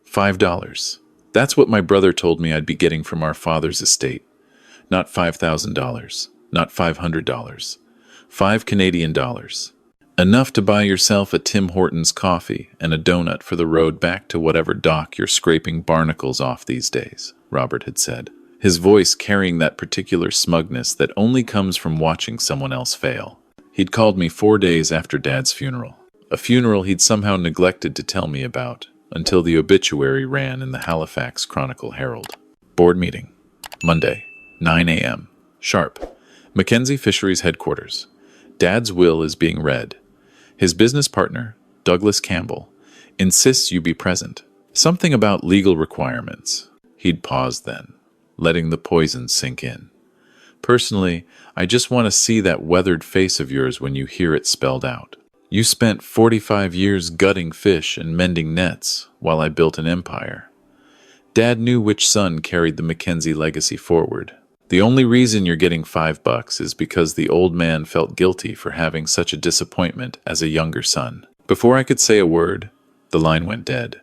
$5. That's what my brother told me I'd be getting from our father's estate. Not $5,000, not $500. 5 Canadian dollars. Enough to buy yourself a Tim Hortons coffee and a donut for the road back to whatever dock you're scraping barnacles off these days, Robert had said, his voice carrying that particular smugness that only comes from watching someone else fail. He'd called me 4 days after Dad's funeral, a funeral he'd somehow neglected to tell me about until the obituary ran in the Halifax Chronicle-Herald. Board meeting. Monday, 9 a.m. Sharp. Mackenzie Fisheries headquarters. Dad's will is being read. His business partner, Douglas Campbell, insists you be present. Something about legal requirements. He'd paused then, letting the poison sink in. Personally, I just want to see that weathered face of yours when you hear it spelled out. You spent 45 years gutting fish and mending nets while I built an empire. Dad knew which son carried the Mackenzie legacy forward. The only reason you're getting $5 is because the old man felt guilty for having such a disappointment as a younger son. Before I could say a word, the line went dead.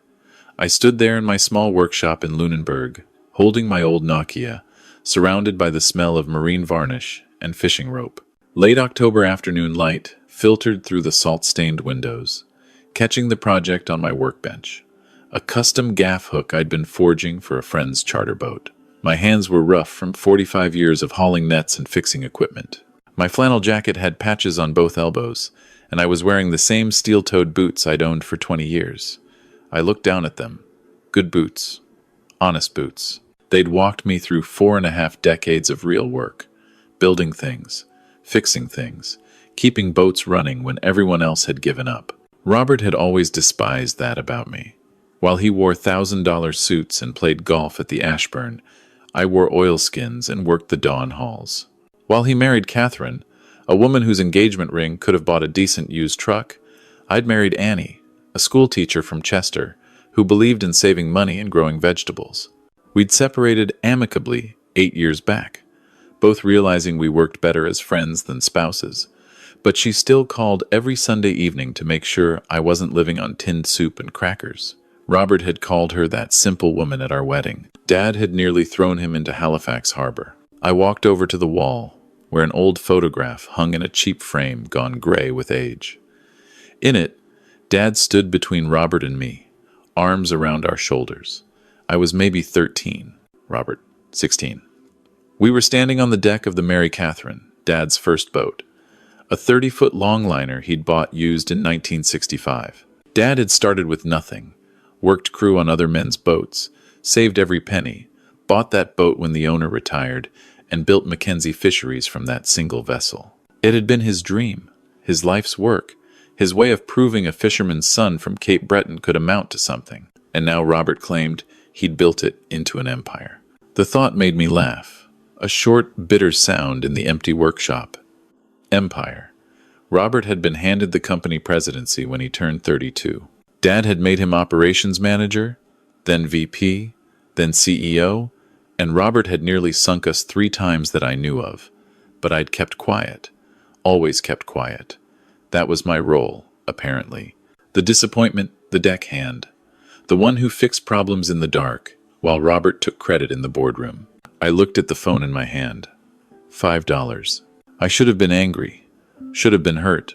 I stood there in my small workshop in Lunenburg, holding my old Nokia, surrounded by the smell of marine varnish and fishing rope. Late October afternoon light filtered through the salt-stained windows, catching the project on my workbench, a custom gaff hook I'd been forging for a friend's charter boat. My hands were rough from 45 years of hauling nets and fixing equipment. My flannel jacket had patches on both elbows, and I was wearing the same steel-toed boots I'd owned for 20 years. I looked down at them. Good boots. Honest boots. They'd walked me through 4.5 decades of real work, building things, fixing things, keeping boats running when everyone else had given up. Robert had always despised that about me. While he wore $1,000 suits and played golf at the Ashburn, I wore oilskins and worked the dawn halls. While he married Catherine, a woman whose engagement ring could have bought a decent used truck, I'd married Annie, a schoolteacher from Chester, who believed in saving money and growing vegetables. We'd separated amicably 8 years back, both realizing we worked better as friends than spouses, but she still called every Sunday evening to make sure I wasn't living on tinned soup and crackers. Robert had called her that simple woman at our wedding. Dad had nearly thrown him into Halifax Harbor. I walked over to the wall, where an old photograph hung in a cheap frame gone gray with age. In it, Dad stood between Robert and me, arms around our shoulders. I was maybe 13, Robert 16. We were standing on the deck of the Mary Catherine, Dad's first boat, a 30-foot longliner he'd bought used in 1965. Dad had started with nothing, worked crew on other men's boats, saved every penny, bought that boat when the owner retired, and built Mackenzie Fisheries from that single vessel. It had been his dream, his life's work, his way of proving a fisherman's son from Cape Breton could amount to something. And now Robert claimed he'd built it into an empire. The thought made me laugh, a short, bitter sound in the empty workshop. Empire. Robert had been handed the company presidency when he turned 32. Dad had made him operations manager, then VP, then CEO, and Robert had nearly sunk us 3 times that I knew of. But I'd kept quiet, always kept quiet. That was my role, apparently. The disappointment, the deckhand, the one who fixed problems in the dark, while Robert took credit in the boardroom. I looked at the phone in my hand. $5. I should have been angry, should have been hurt.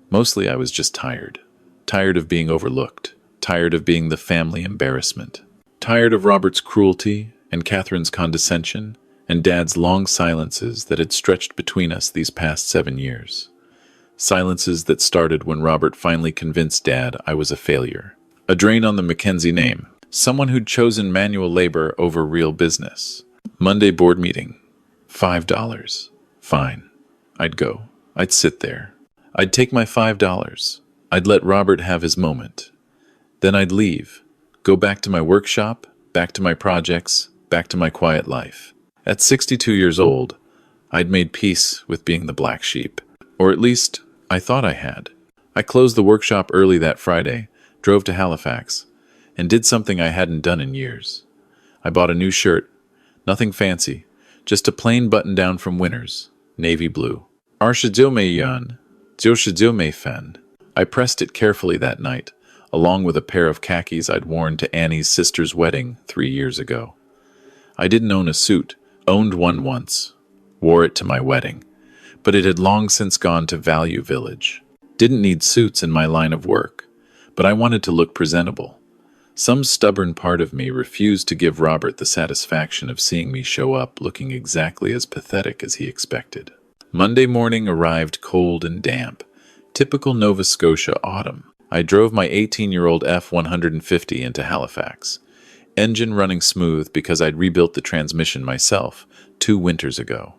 Mostly I was just tired. Tired of being overlooked, tired of being the family embarrassment, tired of Robert's cruelty and Catherine's condescension and Dad's long silences that had stretched between us these past 7 years. Silences that started when Robert finally convinced Dad I was a failure. A drain on the Mackenzie name, someone who'd chosen manual labor over real business. Monday board meeting. $5. Fine. I'd go. I'd sit there. I'd take my $5. I'd let Robert have his moment. Then I'd leave, go back to my workshop, back to my projects, back to my quiet life. At 62 years old, I'd made peace with being the black sheep. Or at least, I thought I had. I closed the workshop early that Friday, drove to Halifax, and did something I hadn't done in years. I bought a new shirt. Nothing fancy, just a plain button-down from Winners, navy blue. Arshadilme Yan, Joshadilme Fen. I pressed it carefully that night, along with a pair of khakis I'd worn to Annie's sister's wedding 3 years ago. I didn't own a suit, owned one once, wore it to my wedding, but it had long since gone to Value Village. Didn't need suits in my line of work, but I wanted to look presentable. Some stubborn part of me refused to give Robert the satisfaction of seeing me show up looking exactly as pathetic as he expected. Monday morning arrived cold and damp, typical Nova Scotia autumn. I drove my 18-year-old F-150 into Halifax, engine running smooth because I'd rebuilt the transmission myself 2 winters ago.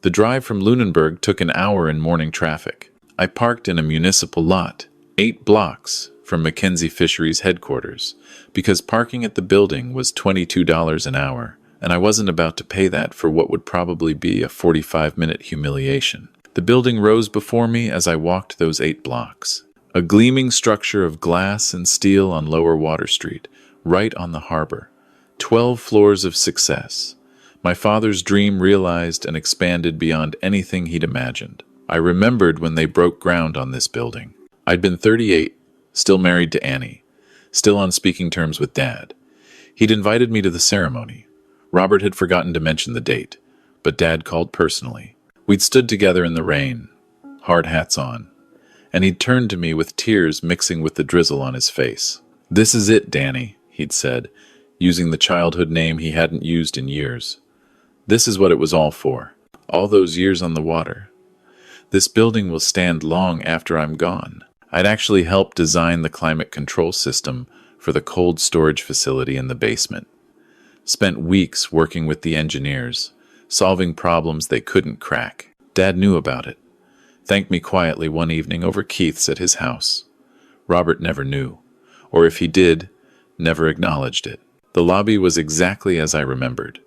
The drive from Lunenburg took an hour in morning traffic. I parked in a municipal lot, 8 blocks from Mackenzie Fisheries headquarters, because parking at the building was $22 an hour, and I wasn't about to pay that for what would probably be a 45-minute humiliation. The building rose before me as I walked those 8 blocks. A gleaming structure of glass and steel on Lower Water Street, right on the harbor. 12 floors of success. My father's dream realized and expanded beyond anything he'd imagined. I remembered when they broke ground on this building. I'd been 38, still married to Annie, still on speaking terms with Dad. He'd invited me to the ceremony. Robert had forgotten to mention the date, but Dad called personally. We'd stood together in the rain, hard hats on, and he'd turned to me with tears mixing with the drizzle on his face. "This is it, Danny," he'd said, using the childhood name he hadn't used in years. "This is what it was all for. All those years on the water. This building will stand long after I'm gone." I'd actually helped design the climate control system for the cold storage facility in the basement. Spent weeks working with the engineers, solving problems they couldn't crack. Dad knew about it. Thanked me quietly one evening over Keith's at his house. Robert never knew, or if he did, never acknowledged it. The lobby was exactly as I remembered.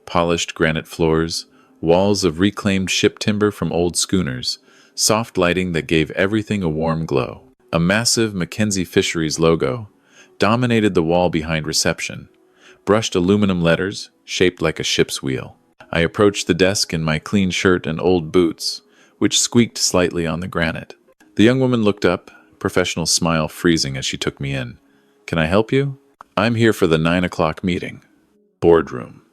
Polished granite floors, walls of reclaimed ship timber from old schooners, soft lighting that gave everything a warm glow. A massive Mackenzie Fisheries logo dominated the wall behind reception. Brushed aluminum letters, shaped like a ship's wheel. I approached the desk in my clean shirt and old boots, which squeaked slightly on the granite. The young woman looked up, professional smile freezing as she took me in. "Can I help you?" "I'm here for the 9 o'clock meeting." Boardroom.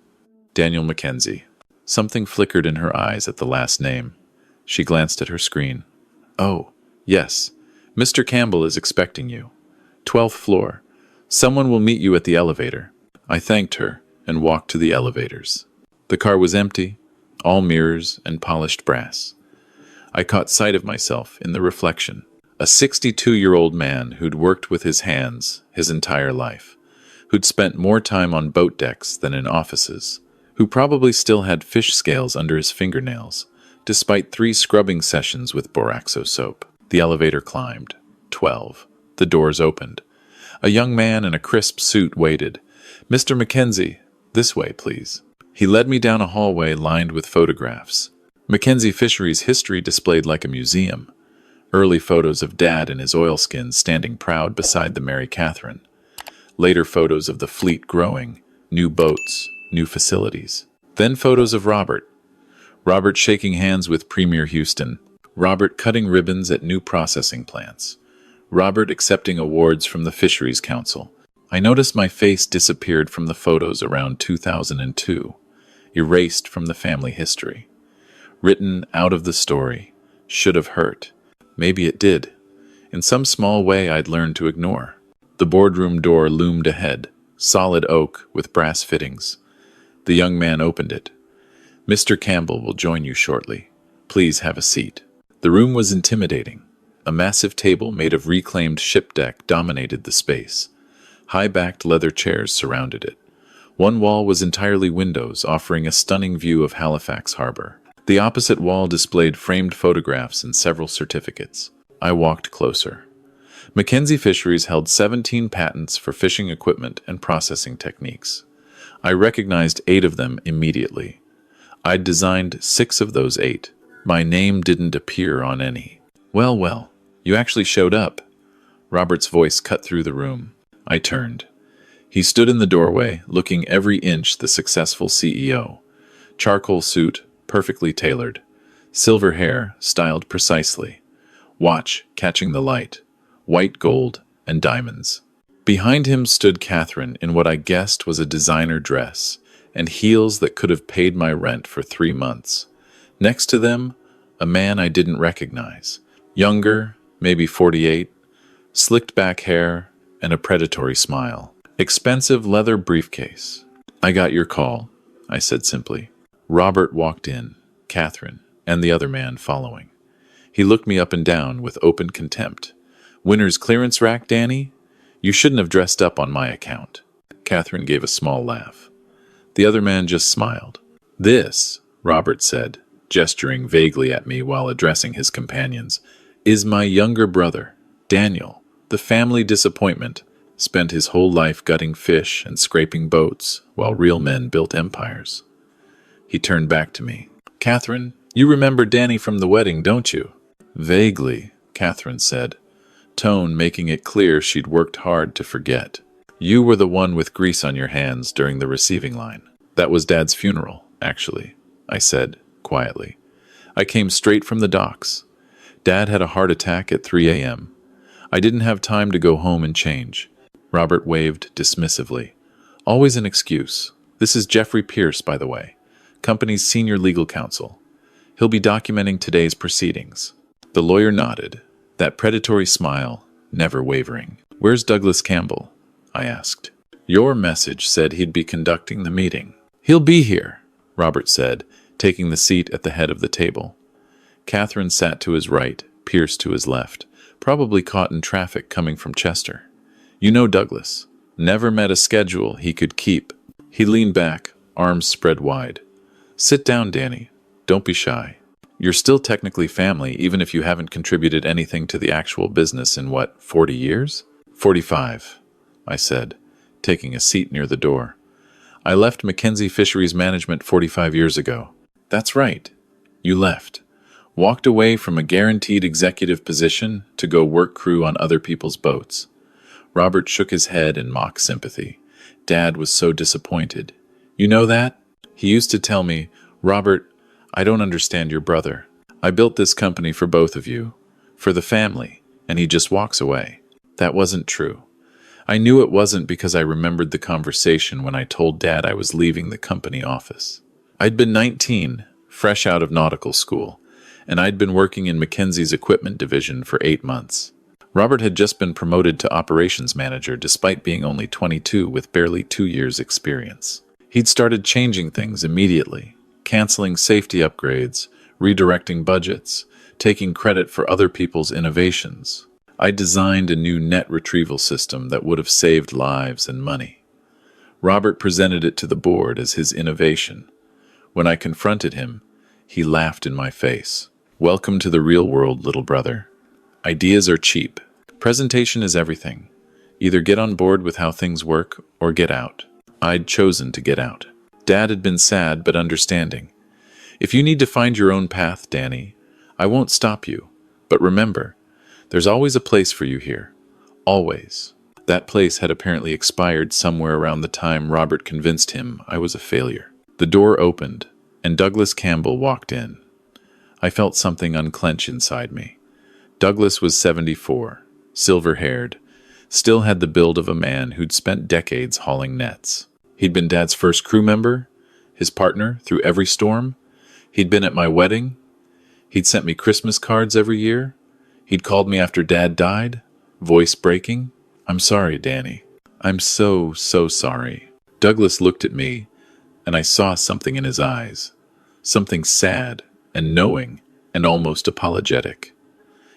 Daniel Mackenzie. Something flickered in her eyes at the last name. She glanced at her screen. "Oh, yes. Mr. Campbell is expecting you. 12th floor. Someone will meet you at the elevator." I thanked her and walked to the elevators. The car was empty, all mirrors and polished brass. I caught sight of myself in the reflection. A 62-year-old man who'd worked with his hands his entire life, who'd spent more time on boat decks than in offices, who probably still had fish scales under his fingernails, despite 3 scrubbing sessions with Boraxo soap. The elevator climbed. 12. The doors opened. A young man in a crisp suit waited. "Mr. Mackenzie, this way, please." He led me down a hallway lined with photographs. Mackenzie Fisheries' history displayed like a museum. Early photos of Dad in his oilskins standing proud beside the Mary Catherine. Later photos of the fleet growing, new boats, new facilities. Then photos of Robert. Robert shaking hands with Premier Houston. Robert cutting ribbons at new processing plants. Robert accepting awards from the Fisheries Council. I noticed my face disappeared from the photos around 2002, erased from the family history. Written out of the story. Should have hurt. Maybe it did. In some small way I'd learned to ignore. The boardroom door loomed ahead, solid oak with brass fittings. The young man opened it. "Mr. Campbell will join you shortly. Please have a seat." The room was intimidating. A massive table made of reclaimed ship deck dominated the space. High-backed leather chairs surrounded it. One wall was entirely windows, offering a stunning view of Halifax Harbor. The opposite wall displayed framed photographs and several certificates. I walked closer. Mackenzie Fisheries held 17 patents for fishing equipment and processing techniques. I recognized 8 of them immediately. I'd designed 6 of those 8. My name didn't appear on any. "Well, well, you actually showed up." Robert's voice cut through the room. I turned. He stood in the doorway, looking every inch the successful CEO. Charcoal suit, perfectly tailored. Silver hair, styled precisely. Watch catching the light. White gold and diamonds. Behind him stood Catherine in what I guessed was a designer dress and heels that could have paid my rent for 3 months. Next to them, a man I didn't recognize. Younger, maybe 48, slicked back hair, and a predatory smile. Expensive leather briefcase. "I got your call," I said simply. Robert walked in, Catherine, and the other man following. He looked me up and down with open contempt. "Winner's clearance rack, Danny? You shouldn't have dressed up on my account." Catherine gave a small laugh. The other man just smiled. "This," Robert said, gesturing vaguely at me while addressing his companions, "is my younger brother, Daniel, the family disappointment. Spent his whole life gutting fish and scraping boats while real men built empires." He turned back to me. "Catherine, you remember Danny from the wedding, don't you?" "Vaguely," Catherine said, tone making it clear she'd worked hard to forget. "You were the one with grease on your hands during the receiving line." "That was Dad's funeral, actually," I said, quietly. "I came straight from the docks. Dad had a heart attack at 3 a.m. I didn't have time to go home and change." Robert waved dismissively. "Always an excuse. This is Jeffrey Pierce, by the way, company's senior legal counsel. He'll be documenting today's proceedings." The lawyer nodded, that predatory smile never wavering. "Where's Douglas Campbell?" I asked. "Your message said he'd be conducting the meeting." "He'll be here," Robert said, taking the seat at the head of the table. Catherine sat to his right, Pierce to his left, probably caught in traffic coming from Chester. "You know Douglas. Never met a schedule he could keep." He leaned back, arms spread wide. "Sit down, Danny. Don't be shy. You're still technically family, even if you haven't contributed anything to the actual business in, 40 years? 45, I said, taking a seat near the door. "I left Mackenzie Fisheries Management 45 years ago." "That's right. You left. Walked away from a guaranteed executive position to go work crew on other people's boats." Robert shook his head in mock sympathy. Dad was so disappointed. "You know that?" He used to tell me, "Robert, I don't understand your brother. I built this company for both of you, for the family," and he just walks away. That wasn't true. I knew it wasn't because I remembered the conversation when I told Dad I was leaving the company office. I'd been 19, fresh out of nautical school, and I'd been working in Mackenzie's equipment division for 8 months. Robert had just been promoted to operations manager despite being only 22 with barely 2 years' experience. He'd started changing things immediately, canceling safety upgrades, redirecting budgets, taking credit for other people's innovations. I designed a new net retrieval system that would have saved lives and money. Robert presented it to the board as his innovation. When I confronted him, he laughed in my face. "Welcome to the real world, little brother. Ideas are cheap. Presentation is everything. Either get on board with how things work or get out." I'd chosen to get out. Dad had been sad but understanding. "If you need to find your own path, Danny, I won't stop you. But remember, there's always a place for you here. Always." That place had apparently expired somewhere around the time Robert convinced him I was a failure. The door opened, and Douglas Campbell walked in. I felt something unclench inside me. Douglas was 74, silver-haired, still had the build of a man who'd spent decades hauling nets. He'd been Dad's first crew member, his partner through every storm. He'd been at my wedding. He'd sent me Christmas cards every year. He'd called me after Dad died, voice breaking. "I'm sorry, Danny. I'm so sorry." Douglas looked at me, and I saw something in his eyes, something sad and knowing and almost apologetic.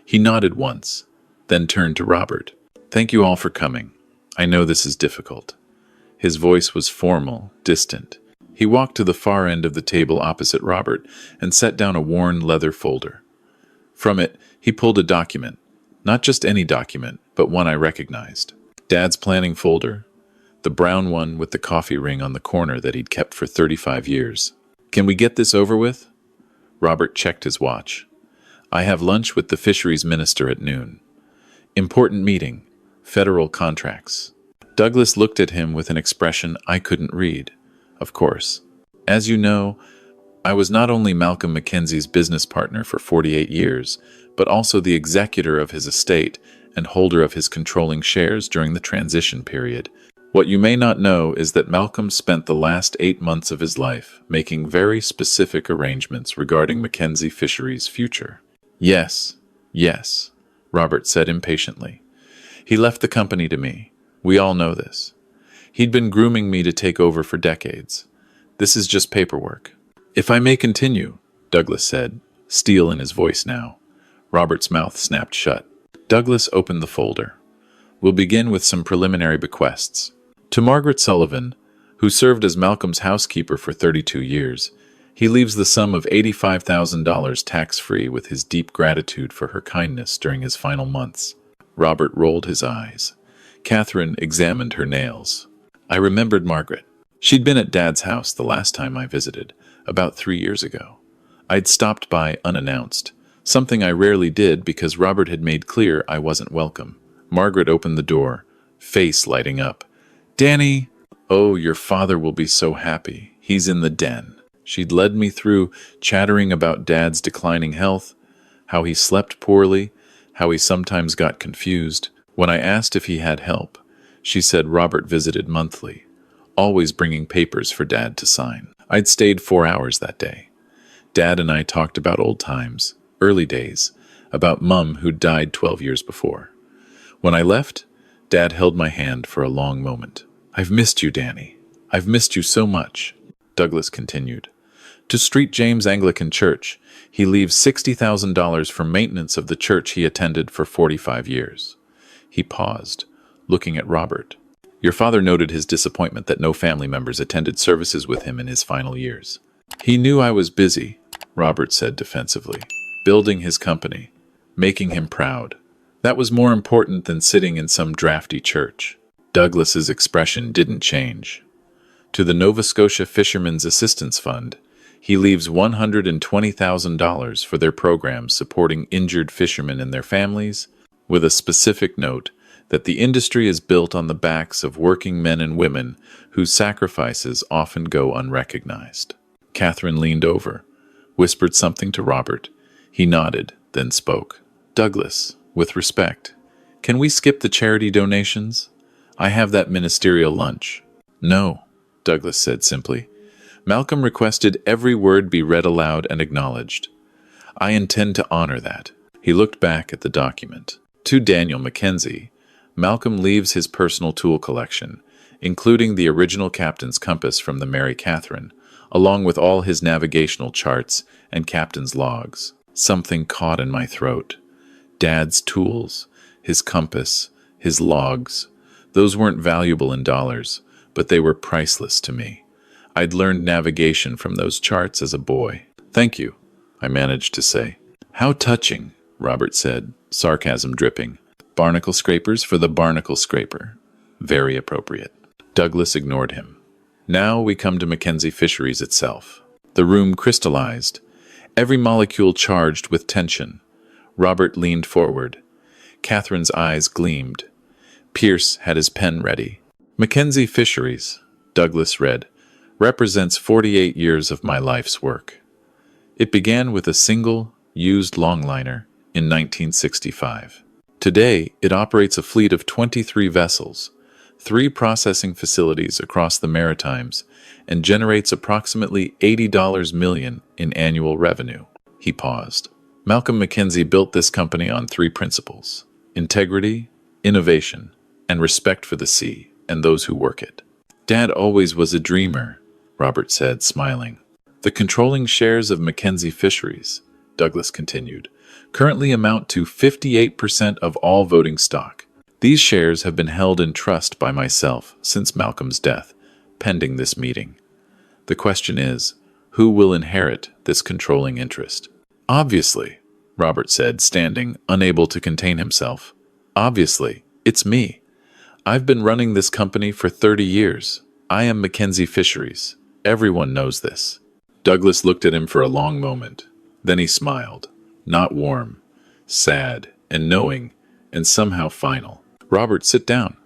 He nodded once, then turned to Robert. "Thank you all for coming. I know this is difficult." His voice was formal, distant. He walked to the far end of the table opposite Robert and set down a worn leather folder. From it, he pulled a document. Not just any document, but one I recognized. Dad's planning folder, the brown one with the coffee ring on the corner that he'd kept for 35 years. "Can we get this over with?" Robert checked his watch. "I have lunch with the fisheries minister at noon. Important meeting, federal contracts." Douglas looked at him with an expression I couldn't read. Of course. "As you know, I was not only Malcolm Mackenzie's business partner for 48 years, but also the executor of his estate and holder of his controlling shares during the transition period. What you may not know is that Malcolm spent the last 8 months of his life making very specific arrangements regarding Mackenzie Fisheries' future. Yes, yes, Robert said impatiently. He left the company to me. We all know this. He'd been grooming me to take over for decades. This is just paperwork. If I may continue, Douglas said, steel in his voice now. Robert's mouth snapped shut. Douglas opened the folder. We'll begin with some preliminary bequests. To Margaret Sullivan, who served as Malcolm's housekeeper for 32 years, he leaves the sum of $85,000 tax-free with his deep gratitude for her kindness during his final months. Robert rolled his eyes. Catherine examined her nails. I remembered Margaret. She'd been at Dad's house the last time I visited, about 3 years ago. I'd stopped by unannounced, something I rarely did because Robert had made clear I wasn't welcome. Margaret opened the door, face lighting up. Danny! Oh, your father will be so happy. He's in the den. She'd led me through, chattering about Dad's declining health, how he slept poorly, how he sometimes got confused. When I asked if he had help, she said Robert visited monthly, always bringing papers for Dad to sign. I'd stayed 4 hours that day. Dad and I talked about old times, early days, about Mum who'd died 12 years before. When I left, Dad held my hand for a long moment. I've missed you, Danny. I've missed you so much, Douglas continued. To St. James Anglican Church, he leaves $60,000 for maintenance of the church he attended for 45 years. He paused, looking at Robert. Your father noted his disappointment that no family members attended services with him in his final years. He knew I was busy, Robert said defensively, building his company, making him proud. That was more important than sitting in some drafty church. Douglas's expression didn't change. To the Nova Scotia Fishermen's Assistance Fund, he leaves $120,000 for their programs supporting injured fishermen and their families, with a specific note that the industry is built on the backs of working men and women whose sacrifices often go unrecognized. Catherine leaned over, whispered something to Robert. He nodded, then spoke. Douglas, with respect, can we skip the charity donations? I have that ministerial lunch. No, Douglas said simply. Malcolm requested every word be read aloud and acknowledged. I intend to honor that. He looked back at the document. To Daniel Mackenzie, Malcolm leaves his personal tool collection, including the original captain's compass from the Mary Catherine, along with all his navigational charts and captain's logs. Something caught in my throat. Dad's tools, his compass, his logs. Those weren't valuable in dollars, but they were priceless to me. I'd learned navigation from those charts as a boy. Thank you, I managed to say. How touching, Robert said, sarcasm dripping. Barnacle scrapers for the barnacle scraper. Very appropriate. Douglas ignored him. Now we come to Mackenzie Fisheries itself. The room crystallized, every molecule charged with tension. Robert leaned forward. Catherine's eyes gleamed. Pierce had his pen ready. Mackenzie Fisheries, Douglas read, represents 48 years of my life's work. It began with a single, used longliner in 1965. Today, it operates a fleet of 23 vessels, 3 processing facilities across the Maritimes, and generates approximately $80 million in annual revenue. He paused. Malcolm Mackenzie built this company on 3 principles: integrity, innovation, and respect for the sea and those who work it. Dad always was a dreamer, Robert said, smiling. The controlling shares of Mackenzie Fisheries, Douglas continued, currently amount to 58% of all voting stock. These shares have been held in trust by myself since Malcolm's death, pending this meeting. The question is, who will inherit this controlling interest? Obviously, Robert said, standing, unable to contain himself. Obviously, it's me. I've been running this company for 30 years. I am Mackenzie Fisheries. Everyone knows this. Douglas looked at him for a long moment. Then he smiled. Not warm, sad, and knowing, and somehow final. Robert, sit down.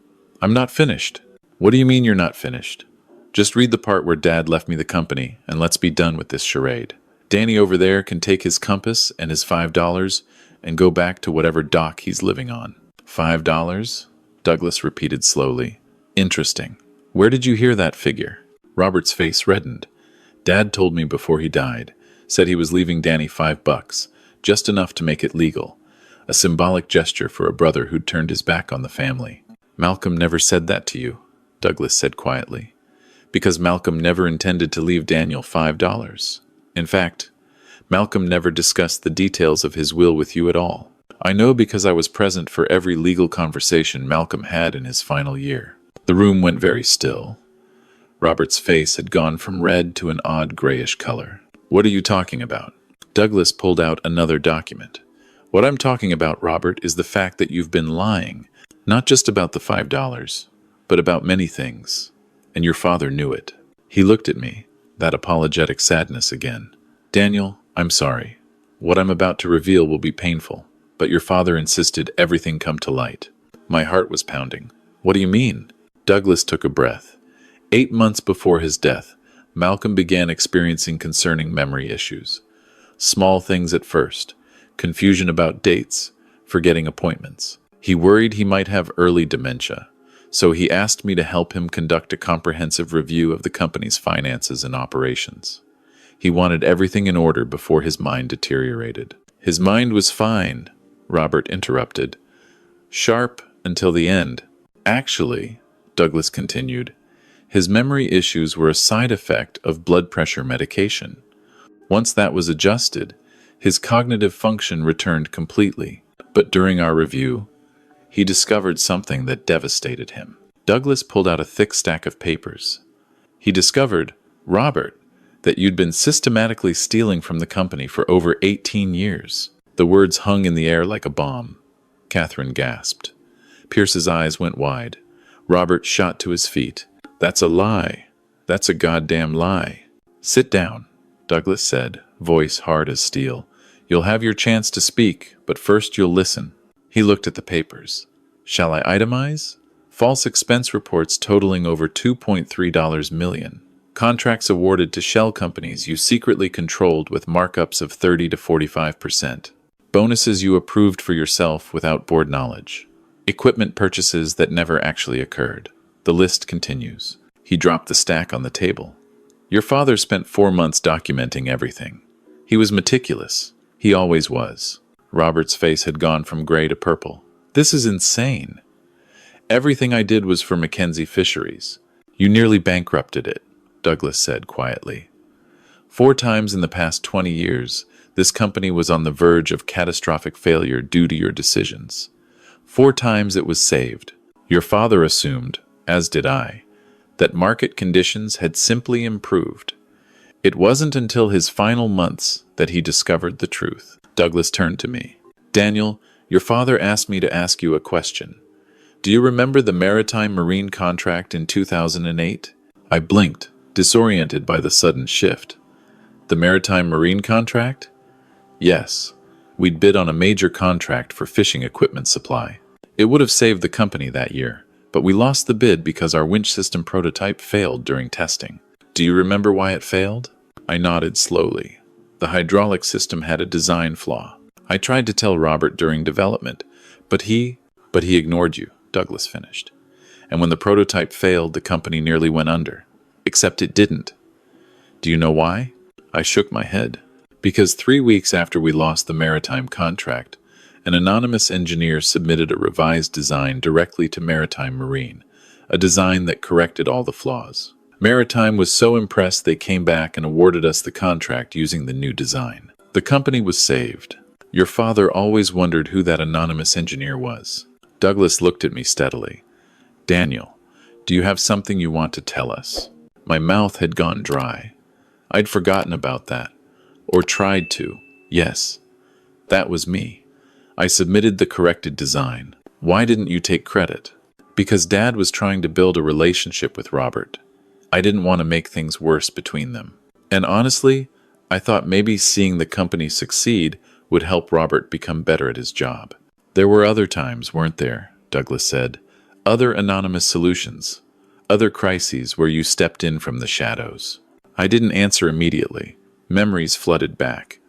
I'm not finished. What do you mean you're not finished? Just read the part where Dad left me the company, and let's be done with this charade. Danny over there can take his compass and his $5 and go back to whatever dock he's living on. $5? Douglas repeated slowly. Interesting. Where did you hear that figure? Robert's face reddened. Dad told me before he died. Said he was leaving Danny $5, just enough to make it legal. A symbolic gesture for a brother who'd turned his back on the family. Malcolm never said that to you, Douglas said quietly. Because Malcolm never intended to leave Daniel $5. In fact, Malcolm never discussed the details of his will with you at all. I know because I was present for every legal conversation Malcolm had in his final year. The room went very still. Robert's face had gone from red to an odd grayish color. What are you talking about? Douglas pulled out another document. What I'm talking about, Robert, is the fact that you've been lying, not just about the $5, but about many things, and your father knew it. He looked at me, that apologetic sadness again. Daniel, I'm sorry. What I'm about to reveal will be painful, but your father insisted everything come to light. My heart was pounding. What do you mean? Douglas took a breath. 8 months before his death, Malcolm began experiencing concerning memory issues. Small things at first. Confusion about dates, forgetting appointments. He worried he might have early dementia, so he asked me to help him conduct a comprehensive review of the company's finances and operations. He wanted everything in order before his mind deteriorated. His mind was fine, Robert interrupted. Sharp until the end. Actually, Douglas continued, his memory issues were a side effect of blood pressure medication. Once that was adjusted, his cognitive function returned completely, but during our review, he discovered something that devastated him. Douglas pulled out a thick stack of papers. He discovered, Robert, that you'd been systematically stealing from the company for over 18 years. The words hung in the air like a bomb. Catherine gasped. Pierce's eyes went wide. Robert shot to his feet. That's a lie. That's a goddamn lie. Sit down, Douglas said, voice hard as steel. You'll have your chance to speak, but first you'll listen. He looked at the papers. Shall I itemize? False expense reports totaling over $2.3 million. Contracts awarded to shell companies you secretly controlled with markups of 30 to 45%. Bonuses you approved for yourself without board knowledge. Equipment purchases that never actually occurred. The list continues. He dropped the stack on the table. Your father spent 4 months documenting everything. He was meticulous. He always was. Robert's face had gone from gray to purple. This is insane. Everything I did was for Mackenzie Fisheries. You nearly bankrupted it, Douglas said quietly. 4 times in the past 20 years, this company was on the verge of catastrophic failure due to your decisions. 4 times it was saved. Your father assumed, as did I, that market conditions had simply improved. It wasn't until his final months that he discovered the truth. Douglas turned to me. Daniel, your father asked me to ask you a question. Do you remember the Maritime Marine contract in 2008? I blinked, disoriented by the sudden shift. The Maritime Marine contract? Yes. We'd bid on a major contract for fishing equipment supply. It would have saved the company that year, but we lost the bid because our winch system prototype failed during testing. Do you remember why it failed? I nodded slowly. The hydraulic system had a design flaw. I tried to tell Robert during development, but he ignored you, Douglas finished. And when the prototype failed, the company nearly went under. Except it didn't. Do you know why? I shook my head. Because 3 weeks after we lost the maritime contract, an anonymous engineer submitted a revised design directly to Maritime Marine, a design that corrected all the flaws. Maritime was so impressed they came back and awarded us the contract using the new design. The company was saved. Your father always wondered who that anonymous engineer was. Douglas looked at me steadily. Daniel, do you have something you want to tell us? My mouth had gone dry. I'd forgotten about that. Or tried to. Yes, that was me. I submitted the corrected design. Why didn't you take credit? Because Dad was trying to build a relationship with Robert. I didn't want to make things worse between them. And honestly, I thought maybe seeing the company succeed would help Robert become better at his job. There were other times, weren't there? Douglas said. Other anonymous solutions. Other crises where you stepped in from the shadows. I didn't answer immediately. Memories flooded back.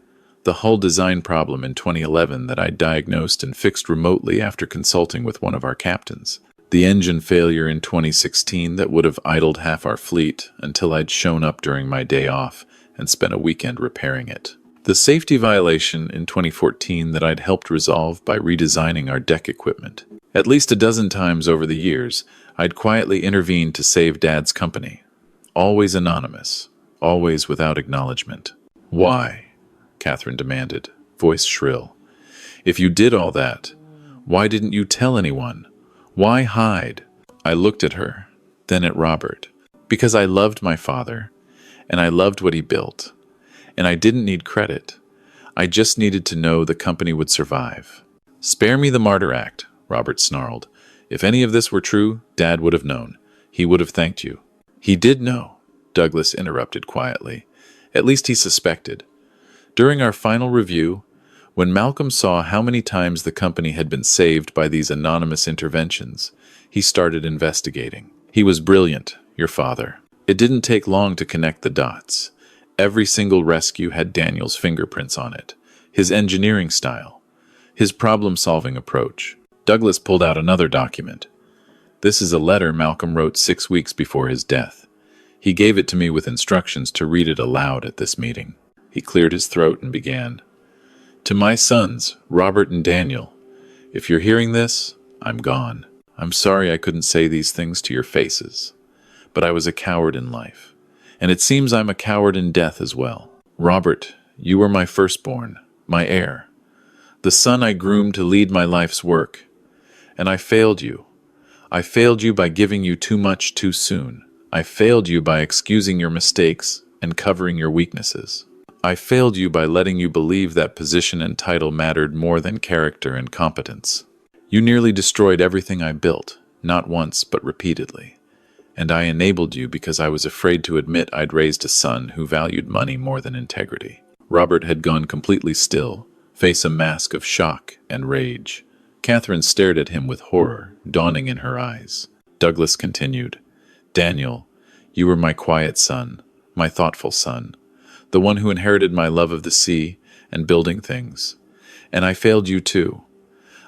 The hull design problem in 2011 that I diagnosed and fixed remotely after consulting with one of our captains. The engine failure in 2016 that would have idled half our fleet until I'd shown up during my day off and spent a weekend repairing it. The safety violation in 2014 that I'd helped resolve by redesigning our deck equipment. At least a dozen times over the years, I'd quietly intervened to save Dad's company. Always anonymous, always without acknowledgement. Why? Catherine demanded, voice shrill. If you did all that, why didn't you tell anyone? Why hide? I looked at her, then at Robert. Because I loved my father, and I loved what he built. And I didn't need credit. I just needed to know the company would survive. Spare me the martyr act, Robert snarled. If any of this were true, Dad would have known. He would have thanked you. He did know, Douglas interrupted quietly. At least he suspected. During our final review, when Malcolm saw how many times the company had been saved by these anonymous interventions, he started investigating. He was brilliant, your father. It didn't take long to connect the dots. Every single rescue had Daniel's fingerprints on it, his engineering style, his problem-solving approach. Douglas pulled out another document. This is a letter Malcolm wrote 6 weeks before his death. He gave it to me with instructions to read it aloud at this meeting. He cleared his throat and began. To my sons, Robert and Daniel, if you're hearing this, I'm gone. I'm sorry I couldn't say these things to your faces, but I was a coward in life, and it seems I'm a coward in death as well. Robert, you were my firstborn, my heir, the son I groomed to lead my life's work, and I failed you. I failed you by giving you too much too soon. I failed you by excusing your mistakes and covering your weaknesses. I failed you by letting you believe that position and title mattered more than character and competence. You nearly destroyed everything I built, not once but repeatedly. And I enabled you because I was afraid to admit I'd raised a son who valued money more than integrity. Robert had gone completely still, face a mask of shock and rage. Catherine stared at him with horror dawning in her eyes. Douglas continued, Daniel, you were my quiet son, my thoughtful son, the one who inherited my love of the sea and building things. And I failed you too.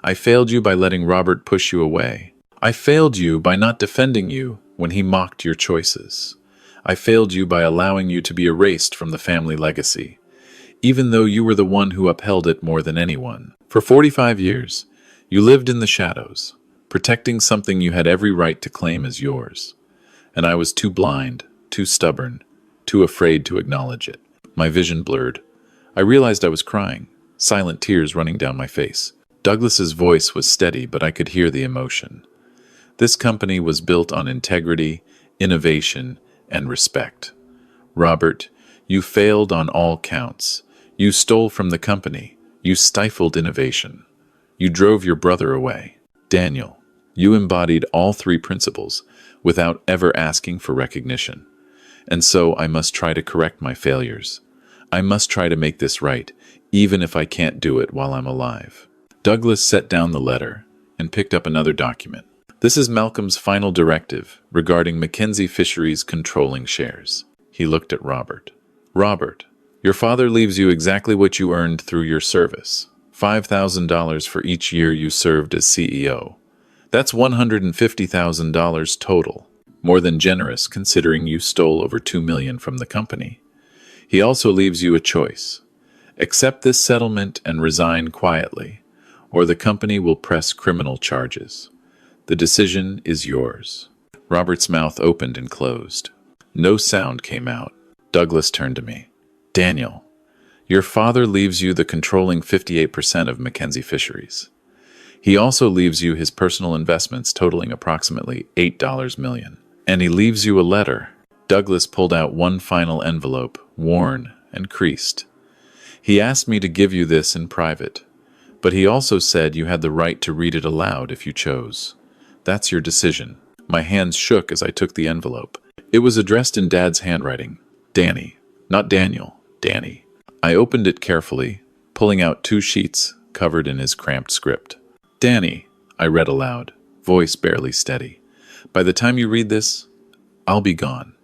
I failed you by letting Robert push you away. I failed you by not defending you when he mocked your choices. I failed you by allowing you to be erased from the family legacy, even though you were the one who upheld it more than anyone. For 45 years, you lived in the shadows, protecting something you had every right to claim as yours. And I was too blind, too stubborn, too afraid to acknowledge it. My vision blurred. I realized I was crying, silent tears running down my face. Douglas's voice was steady, but I could hear the emotion. This company was built on integrity, innovation, and respect. Robert, you failed on all counts. You stole from the company. You stifled innovation. You drove your brother away. Daniel, you embodied all three principles without ever asking for recognition. And so I must try to correct my failures. I must try to make this right, even if I can't do it while I'm alive. Douglas set down the letter and picked up another document. This is Malcolm's final directive regarding Mackenzie Fisheries controlling shares. He looked at Robert. Robert, your father leaves you exactly what you earned through your service. $5,000 for each year you served as CEO. That's $150,000 total. More than generous considering you stole over $2 million from the company. He also leaves you a choice. Accept this settlement and resign quietly, or the company will press criminal charges. The decision is yours. Robert's mouth opened and closed. No sound came out. Douglas turned to me. Daniel, your father leaves you the controlling 58% of Mackenzie Fisheries. He also leaves you his personal investments totaling approximately $8 million. And he leaves you a letter. Douglas pulled out one final envelope, worn and creased. He asked me to give you this in private, but he also said you had the right to read it aloud if you chose. That's your decision. My hands shook as I took the envelope. It was addressed in Dad's handwriting. Danny. Not Daniel. Danny. I opened it carefully, pulling out 2 sheets covered in his cramped script. Danny, I read aloud, voice barely steady. By the time you read this, I'll be gone.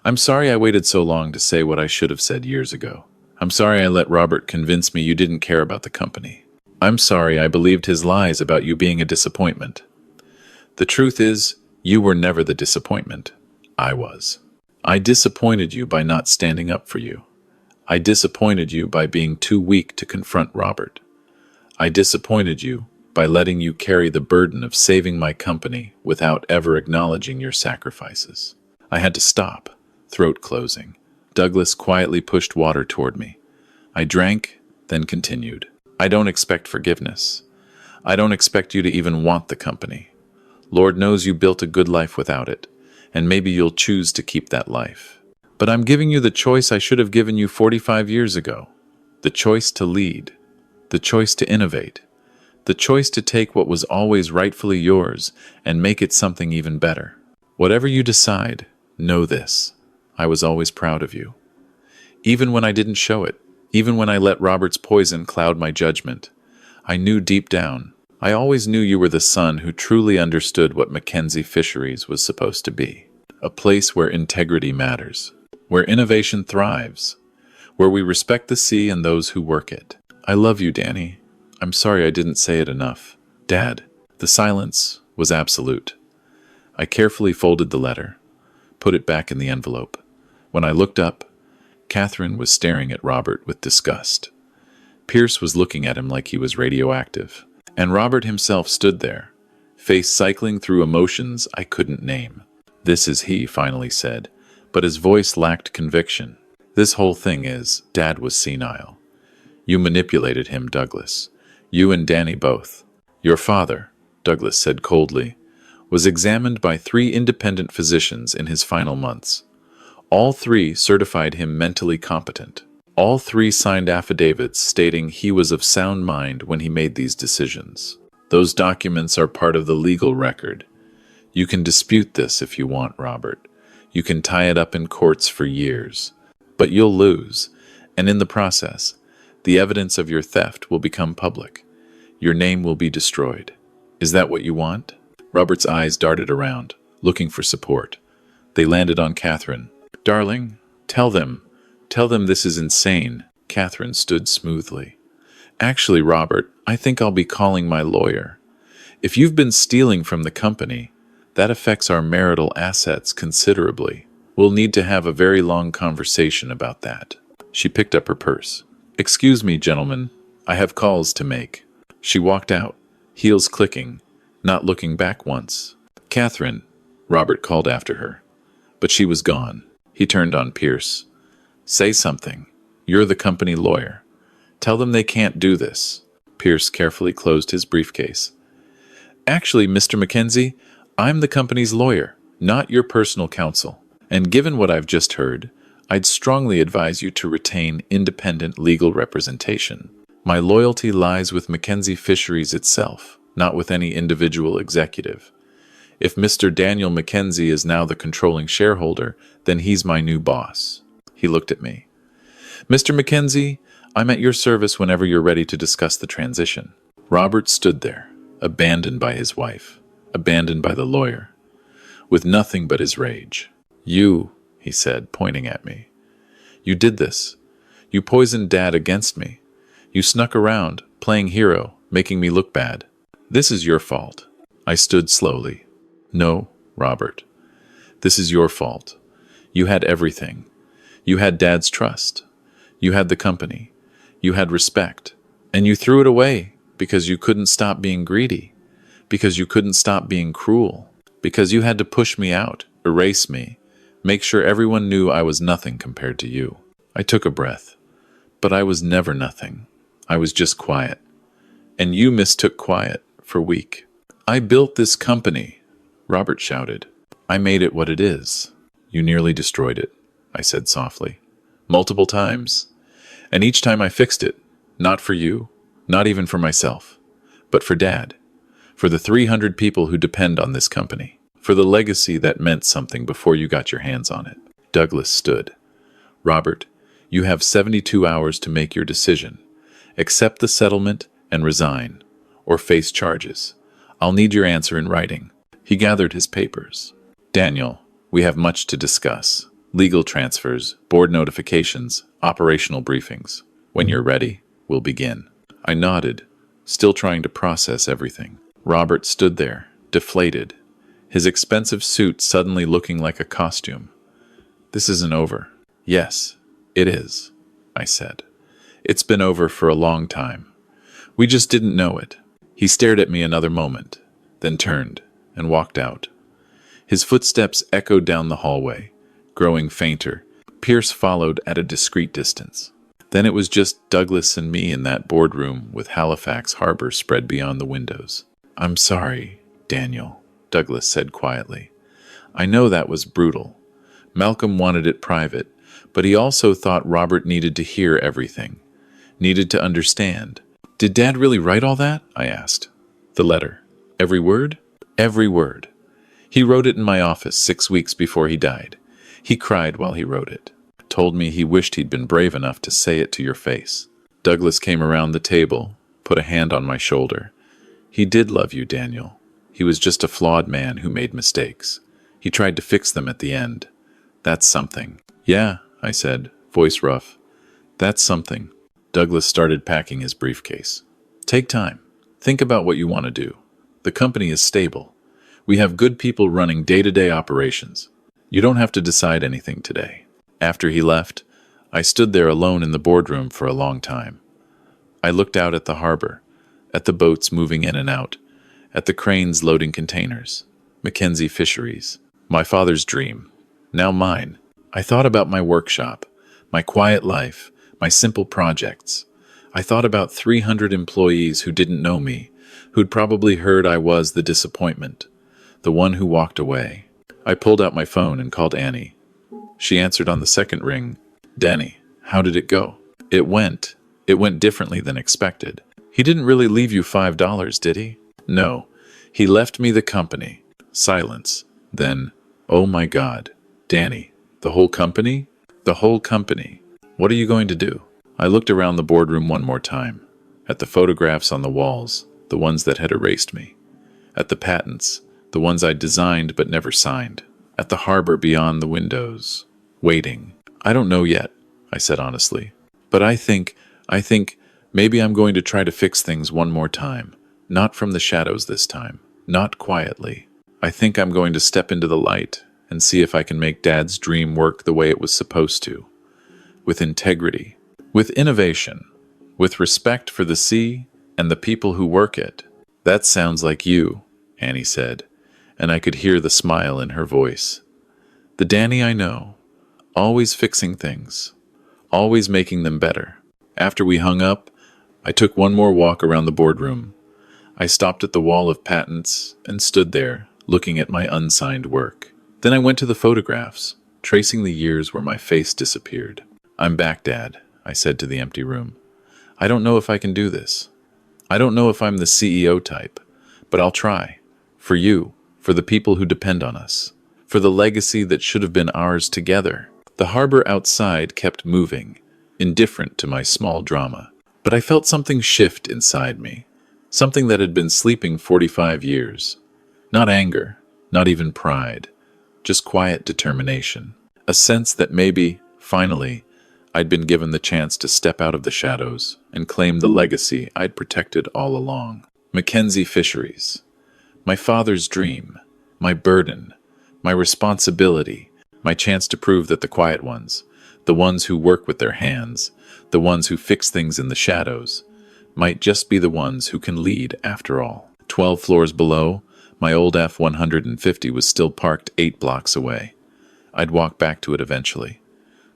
I'm sorry I waited so long to say what I should have said years ago. I'm sorry I let Robert convince me you didn't care about the company. I'm sorry I believed his lies about you being a disappointment. The truth is, you were never the disappointment. I was. I disappointed you by not standing up for you. I disappointed you by being too weak to confront Robert. I disappointed you by letting you carry the burden of saving my company without ever acknowledging your sacrifices. I had to stop, throat closing. Douglas quietly pushed water toward me. I drank, then continued. I don't expect forgiveness. I don't expect you to even want the company. Lord knows you built a good life without it, and maybe you'll choose to keep that life. But I'm giving you the choice I should have given you 45 years ago. The choice to lead. The choice to innovate. The choice to take what was always rightfully yours and make it something even better. Whatever you decide, know this. I was always proud of you. Even when I didn't show it, even when I let Robert's poison cloud my judgment, I knew deep down, I always knew you were the son who truly understood what Mackenzie Fisheries was supposed to be. A place where integrity matters, where innovation thrives, where we respect the sea and those who work it. I love you, Danny. I'm sorry I didn't say it enough. Dad, the silence was absolute. I carefully folded the letter, put it back in the envelope. When I looked up, Catherine was staring at Robert with disgust. Pierce was looking at him like he was radioactive. And Robert himself stood there, face cycling through emotions I couldn't name. This is he, finally said, but his voice lacked conviction. This whole thing is, Dad was senile. You manipulated him, Douglas. You and Danny both. Your father, Douglas said coldly, was examined by 3 independent physicians in his final months. All 3 certified him mentally competent. All 3 signed affidavits stating he was of sound mind when he made these decisions. Those documents are part of the legal record. You can dispute this if you want, Robert. You can tie it up in courts for years. But you'll lose, and in the process, the evidence of your theft will become public. Your name will be destroyed. Is that what you want? Robert's eyes darted around, looking for support. They landed on Catherine. Darling, tell them this is insane. Catherine stood smoothly. Actually, Robert, I think I'll be calling my lawyer. If you've been stealing from the company, that affects our marital assets considerably. We'll need to have a very long conversation about that. She picked up her purse. Excuse me, gentlemen. I have calls to make. She walked out, heels clicking, not looking back once. Catherine, Robert called after her. But she was gone. He turned on Pierce. Say something. You're the company lawyer. Tell them they can't do this. Pierce carefully closed his briefcase. Actually, Mr. Mackenzie, I'm the company's lawyer, not your personal counsel. And given what I've just heard, I'd strongly advise you to retain independent legal representation. My loyalty lies with Mackenzie Fisheries itself, not with any individual executive. If Mr. Daniel Mackenzie is now the controlling shareholder, then he's my new boss. He looked at me. Mr. Mackenzie, I'm at your service whenever you're ready to discuss the transition. Robert stood there, abandoned by his wife, abandoned by the lawyer, with nothing but his rage. You, he said, pointing at me. You did this. You poisoned Dad against me. You snuck around, playing hero, making me look bad. This is your fault. I stood slowly. No, Robert. This is your fault. You had everything. You had Dad's trust. You had the company. You had respect. And you threw it away because you couldn't stop being greedy. Because you couldn't stop being cruel. Because you had to push me out, erase me, make sure everyone knew I was nothing compared to you. I took a breath. But I was never nothing. I was just quiet. And you mistook quiet for weak. I built this company, Robert shouted. I made it what it is. You nearly destroyed it, I said softly. Multiple times. And each time I fixed it. Not for you, not even for myself, but for Dad. For the 300 people who depend on this company. For the legacy that meant something before you got your hands on it. Douglas stood. Robert, you have 72 hours to make your decision. Accept the settlement and resign, or face charges. I'll need your answer in writing. He gathered his papers. Daniel, we have much to discuss. legal transfers, board notifications, operational briefings. When you're ready, we'll begin. I nodded, still trying to process everything. Robert stood there, deflated, his expensive suit suddenly looking like a costume. This isn't over. Yes, it is, I said. It's been over for a long time. We just didn't know it. He stared at me another moment, then turned and walked out. His footsteps echoed down the hallway, growing fainter. Pierce followed at a discreet distance. Then it was just Douglas and me in that boardroom with Halifax Harbor spread beyond the windows. "I'm sorry, Daniel," Douglas said quietly. "I know that was brutal. Malcolm wanted it private, but he also thought Robert needed to hear everything, needed to understand." "Did Dad really write all that?" I asked. "The letter. Every word?" "Every word. He wrote it in my office 6 weeks before he died. He cried while he wrote it. Told me he wished he'd been brave enough to say it to your face." Douglas came around the table, put a hand on my shoulder. "He did love you, Daniel. He was just a flawed man who made mistakes. He tried to fix them at the end. That's something." "Yeah," I said, voice rough. "That's something." Douglas started packing his briefcase. "Take time. Think about what you want to do. The company is stable. We have good people running day-to-day operations. You don't have to decide anything today." After he left, I stood there alone in the boardroom for a long time. I looked out at the harbor, at the boats moving in and out, at the cranes loading containers. Mackenzie Fisheries. My father's dream. Now mine. I thought about my workshop, my quiet life, my simple projects. I thought about 300 employees who didn't know me, who'd probably heard I was the disappointment, the one who walked away. I pulled out my phone and called Annie. She answered on the second ring. "Danny, how did it go?" It went differently than expected. "He didn't really leave you $5, did he?" "No, he left me the company." Silence. Then, "Oh my God, Danny, the whole company?" "The whole company. What are you going to do?" I looked around the boardroom one more time, at the photographs on the walls, the ones that had erased me, at the patents, the ones I'd designed but never signed, at the harbor beyond the windows, waiting. "I don't know yet," I said honestly. "But I think maybe I'm going to try to fix things one more time. Not from the shadows this time. Not quietly. I think I'm going to step into the light and see if I can make Dad's dream work the way it was supposed to. With integrity. With innovation. With respect for the sea and the people who work it." "That sounds like you," Annie said, and I could hear the smile in her voice. "The Danny I know. Always fixing things. Always making them better." After we hung up, I took one more walk around the boardroom. I stopped at the wall of patents and stood there, looking at my unsigned work. Then I went to the photographs, tracing the years where my face disappeared. "I'm back, Dad," I said to the empty room. "I don't know if I can do this. I don't know if I'm the CEO type, but I'll try. For you, for the people who depend on us, for the legacy that should have been ours together." The harbor outside kept moving, indifferent to my small drama. But I felt something shift inside me, something that had been sleeping 45 years. Not anger, not even pride, just quiet determination. A sense that maybe, finally, I'd been given the chance to step out of the shadows and claim the legacy I'd protected all along. Mackenzie Fisheries. My father's dream, my burden, my responsibility, my chance to prove that the quiet ones, the ones who work with their hands, the ones who fix things in the shadows, might just be the ones who can lead after all. 12 floors below, my old F-150 was still parked 8 blocks away. I'd walk back to it eventually.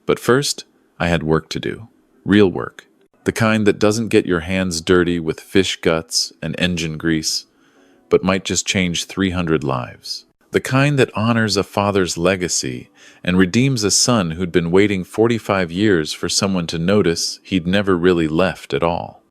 But first, I had work to do. Real work. The kind that doesn't get your hands dirty with fish guts and engine grease, but might just change 300 lives. The kind that honors a father's legacy and redeems a son who'd been waiting 45 years for someone to notice he'd never really left at all.